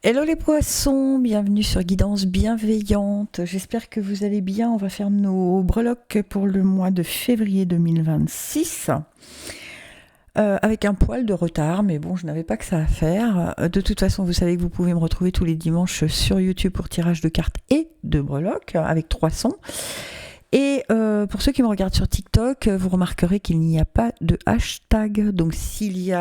Hello les poissons, bienvenue sur Guidance Bienveillante. J'espère que vous allez bien. On va faire nos breloques pour le mois de février 2026. Avec un poil de retard, mais bon, je n'avais pas que ça à faire. De toute façon, vous savez que vous pouvez me retrouver tous les dimanches sur YouTube pour tirage de cartes et de breloques avec 3 sons. Et pour ceux qui me regardent sur TikTok, vous remarquerez qu'il n'y a pas de hashtag. Donc si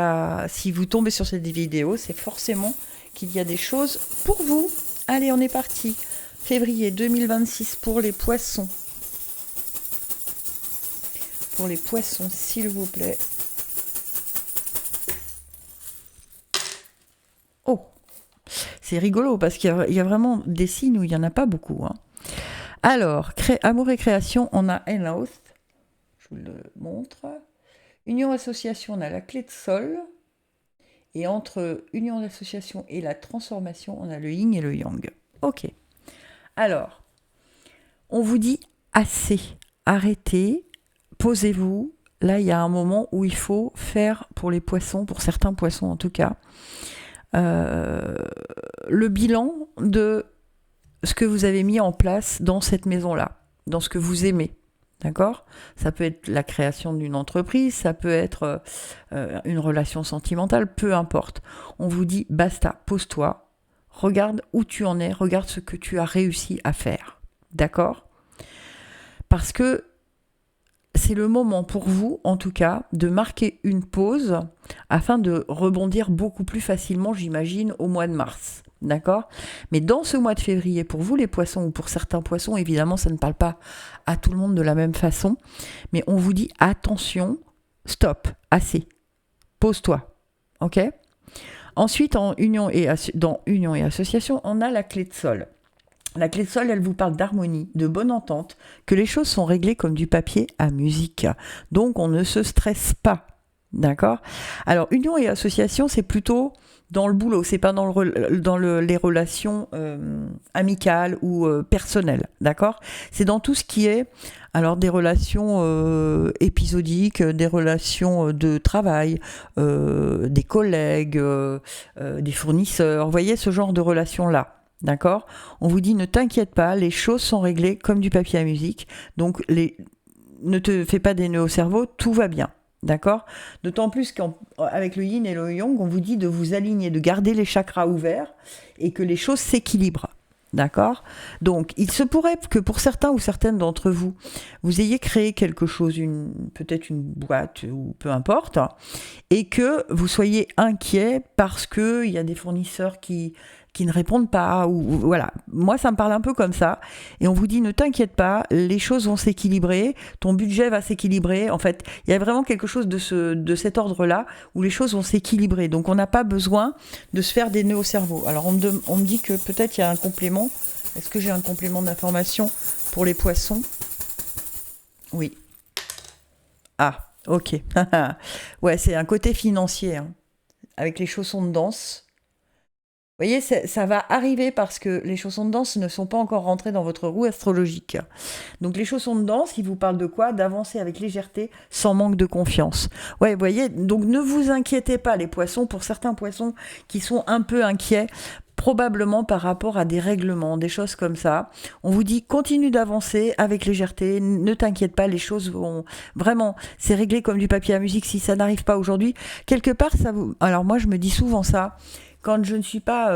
vous tombez sur cette vidéo, c'est forcément qu'il y a des choses pour vous. Allez, on est parti. Février 2026 pour les poissons. Pour les poissons, s'il vous plaît. Oh, c'est rigolo parce qu'il y a vraiment des signes où il n'y en a pas beaucoup. Hein. Alors, amour et création, on a Enlost. Je vous le montre. Union association, on a la clé de sol. Et entre union d'association et la transformation, on a le yin et le yang. Ok. Alors, on vous dit assez. Arrêtez. Posez-vous. Là, il y a un moment où il faut faire pour les poissons, pour certains poissons en tout cas, le bilan de ce que vous avez mis en place dans cette maison-là, dans ce que vous aimez. D'accord ? Ça peut être la création d'une entreprise, ça peut être une relation sentimentale, peu importe. On vous dit basta, pose-toi, regarde où tu en es, regarde ce que tu as réussi à faire. D'accord ? Parce que c'est le moment pour vous, en tout cas, de marquer une pause afin de rebondir beaucoup plus facilement, j'imagine, au mois de mars. D'accord ? Mais dans ce mois de février, pour vous les poissons, ou pour certains poissons, évidemment, ça ne parle pas à tout le monde de la même façon, mais on vous dit attention, stop, assez, pose-toi. Ok ? Ensuite, dans Union et Association, on a la clé de sol. La clé de sol, elle vous parle d'harmonie, de bonne entente, que les choses sont réglées comme du papier à musique. Donc, on ne se stresse pas. D'accord ? Alors, union et association, c'est plutôt dans le boulot, c'est pas dans les relations amicales ou personnelles. D'accord ? C'est dans tout ce qui est, alors, des relations épisodiques, des relations de travail, des collègues, des fournisseurs. Vous voyez, ce genre de relations-là. D'accord ? On vous dit ne t'inquiète pas, les choses sont réglées comme du papier à musique. Donc ne te fais pas des nœuds au cerveau, tout va bien. D'accord ? D'autant plus qu'avec le yin et le yang, on vous dit de vous aligner, de garder les chakras ouverts et que les choses s'équilibrent. D'accord ? Donc, il se pourrait que pour certains ou certaines d'entre vous, vous ayez créé quelque chose, peut-être une boîte ou peu importe, et que vous soyez inquiet parce qu'il y a des fournisseurs qui ne répondent pas, ou voilà. Moi, ça me parle un peu comme ça. Et on vous dit, ne t'inquiète pas, les choses vont s'équilibrer, ton budget va s'équilibrer. En fait, il y a vraiment quelque chose de cet ordre-là où les choses vont s'équilibrer. Donc, on n'a pas besoin de se faire des nœuds au cerveau. Alors, on me dit que peut-être il y a un complément. Est-ce que j'ai un complément d'information pour les poissons ? Oui. Ah, ok. Ouais, c'est un côté financier, hein, avec les chaussons de danse. Vous voyez, ça va arriver parce que les chaussons de danse ne sont pas encore rentrés dans votre roue astrologique. Donc les chaussons de danse, ils vous parlent de quoi ? D'avancer avec légèreté, sans manque de confiance. Ouais, vous voyez, donc ne vous inquiétez pas les poissons, pour certains poissons qui sont un peu inquiets, probablement par rapport à des règlements, des choses comme ça. On vous dit continue d'avancer avec légèreté, ne t'inquiète pas, les choses vont vraiment, c'est réglé comme du papier à musique. Si ça n'arrive pas aujourd'hui, quelque part ça vous... Alors moi je me dis souvent ça. Quand je ne suis pas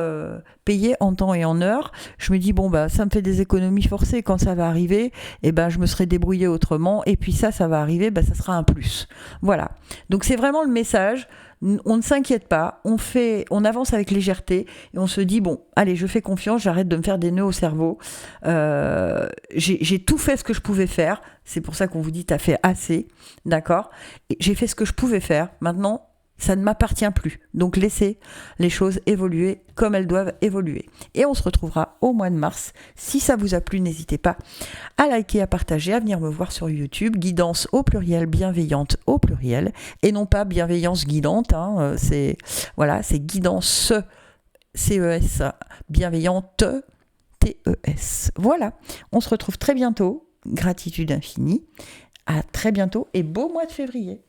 payée en temps et en heure, je me dis bon bah ça me fait des économies forcées. Quand ça va arriver, et ben je me serai débrouillée autrement. Et puis ça va arriver, bah ça sera un plus. Voilà. Donc c'est vraiment le message. On ne s'inquiète pas, on avance avec légèreté et on se dit bon, allez, je fais confiance, j'arrête de me faire des nœuds au cerveau. J'ai tout fait ce que je pouvais faire. C'est pour ça qu'on vous dit t'as fait assez, d'accord ? Et j'ai fait ce que je pouvais faire. Maintenant, ça ne m'appartient plus. Donc laissez les choses évoluer comme elles doivent évoluer. Et on se retrouvera au mois de mars. Si ça vous a plu, n'hésitez pas à liker, à partager, à venir me voir sur YouTube. Guidance au pluriel, bienveillante au pluriel. Et non pas bienveillance guidante. Hein, c'est guidance CES, bienveillante TES. Voilà, on se retrouve très bientôt. Gratitude infinie. À très bientôt et beau mois de février.